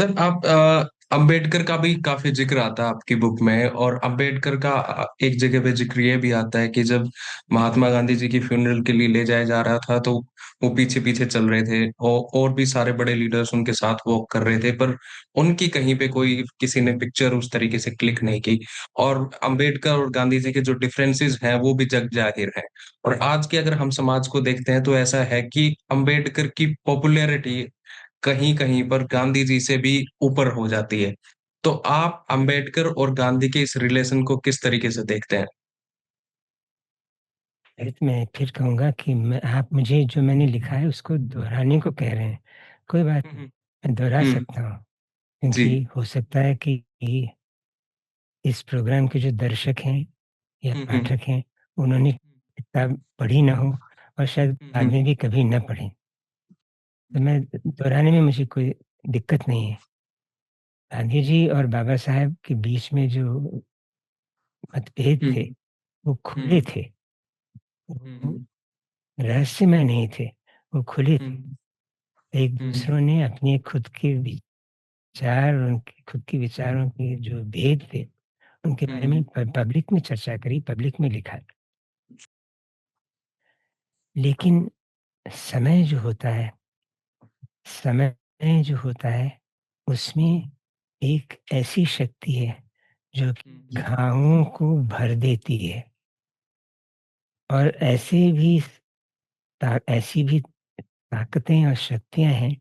Sir आप अम्बेडकर का भी काफ़ी ज़िक्र आता है आपकी बुक में और अम्बेडकर का एक जगह पे ज़िक्र ये भी आता है कि जब महात्मा गांधी जी की फ्यूनरल के लिए ले जाया जा रहा था तो वो पीछे-पीछे चल रहे थे और भी सारे बड़े लीडर्स उनके साथ वॉक कर रहे थे पर उनकी कहीं पे कोई किसी ने पिक्चर उस तरीके से क्लिक नहीं की और अम्बेडकर और गांधी जी के जो डिफरेंसेस हैं वो भी जग ज़ाहिर हैं। और आज के अगर हम समाज को देखते हैं तो ऐसा है कि अम्बेडकर की पॉपुलैरिटी कहीं-कहीं पर गांधी जी से भी ऊपर हो जाती है। तो आप अम्बेडकर और गांधी के इस रिलेशन को किस तरीके से देखते हैं? अरे! तो मैं फिर कहूँगा कि आप मुझे जो मैंने लिखा है उसको दोहराने को कह रहे हैं। कोई बात हुँ, नहीं, हुँ। मैं दोहरा हुँ, सकता हूँ, जी। क्योंकि हो सकता है कि इस प्रोग्राम के जो दर्शक हैं या हुँ, हुँ। पाठक हैं, उन्होंने किताब पढ़ी ना हो और शायद हुँ, बाद हुँ। में भी कभी ना पढ़ें। तो मैं दोहराने में मुझे कोई दिक्कत नहीं है। गांधी जी और बाबा साहब के बीच में जो मतभेद हुँ, थे, वो हुँ, खुले थे, हुँ, वो हुँ, रहस्यमय नहीं थे, वो खुले थे। हुँ, हुँ, एक-दूसरों ने अपने खुद के विचार और उनके खुद के विचारों के जो भेद थे, उनके बारे हुँ, में पब्लिक में चर्चा करी, पब्लिक में लिखा। लेकिन समय जो होता है समय जो होता है, उसमें एक ऐसी शक्ति है, जो कि हुँ, घावों को भर देती है और ऐसी भी ताकतें और शक्तियाँ हैं,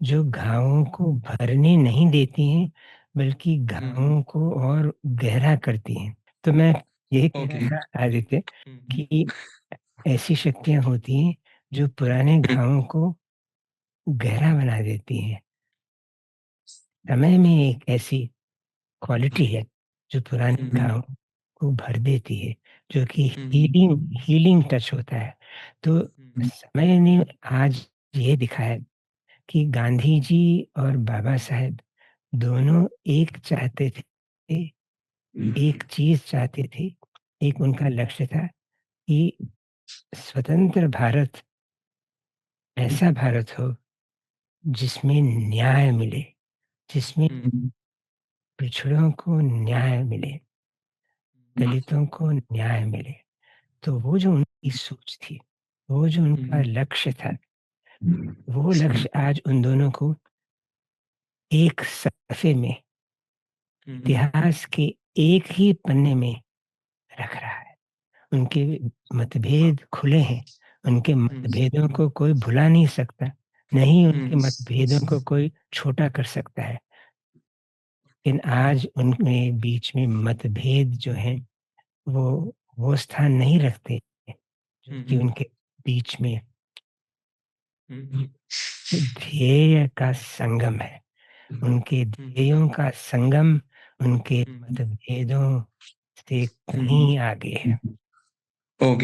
जो घावों को भरने नहीं देती हैं, बल्कि हुँ, घावों को और गहरा करती हैं। तो मैं यही कह रहा ओके। था आदित्य हुँ, कि ऐसी शक्तियाँ होती हैं, जो पुराने हुँ, घावों को गहरा बना देती हैं। समय में एक ऐसी क्वालिटी है, जो पुराने हुँ, घाव को भर देती है, जो कि हुँ, हीलिंग हीलिंग टच होता है। तो हुँ, समय ने आज ये दिखाया कि गांधी जी और बाबा साहेब दोनों एक चाहते थे, एक चीज़ चाहते थे, एक उनका लक्ष्य था कि स्वतंत्र भारत ऐसा भारत हो जिसमें न्याय मिले, जिसमें हुँ, पिछड़ों को न्याय मिले, दलितों को न्याय मिले। तो वो जो उनकी सोच थी, वो जो उनका हुँ, लक्ष्य था, वो लक्ष्य आज उन दोनों को एक सफ़े में, हुँ, इतिहास के एक ही पन्ने में रख रहा है। उनके मतभेद खुले हैं, उनके हुँ, मतभेदों को कोई भुला नहीं सकता, ना ही हुँ, उनके मतभेदों को कोई छोटा कर सकता है। लेकिन आज उनके बीच में मतभेद जो हैं, वो स्थान नहीं रखते, जो हुँ, कि हुँ, उनके बीच में हुँ, ध्येय का संगम है। उनके हुँ, ध्येयों का संगम उनके हुँ, मतभेदों से हुँ, कहीं आगे है। ओके।